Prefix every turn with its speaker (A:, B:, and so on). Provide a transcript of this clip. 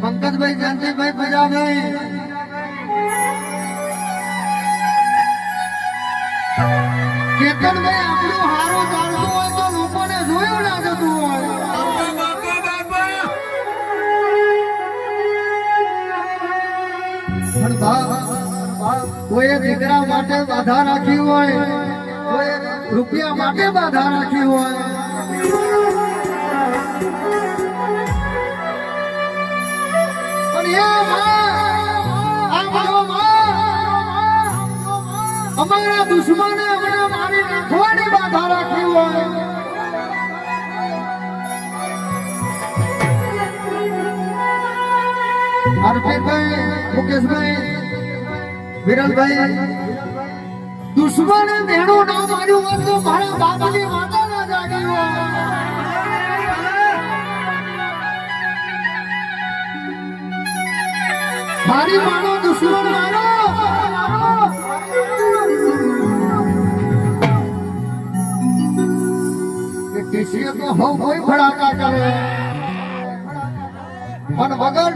A: પંકજભાઈ, જયંતિભાઈ, પ્રજાભાઈ, કેતનભાઈ આપણું હારું ચાલતું હોય તો લોકોને જોયું ના જતું હોય. કોઈએ દીકરા માટે બાધા રાખી હોય, કોઈ રૂપિયા માટે બાધા રાખી હોય, અમારા દુશ્મને અમને મારી નાખવાની બાધા રાખી હોય, હરફેભાઈ, મુકેશભાઈ, વિરલભાઈ, દુશ્મને મેણું ના માર્યું હોય તો મારા બાપની માતા ના જાગી હોય. મારી માનો દુશ્મન મારો કિસીએ તો હવ કોઈ ભડાકા કરે પણ વગર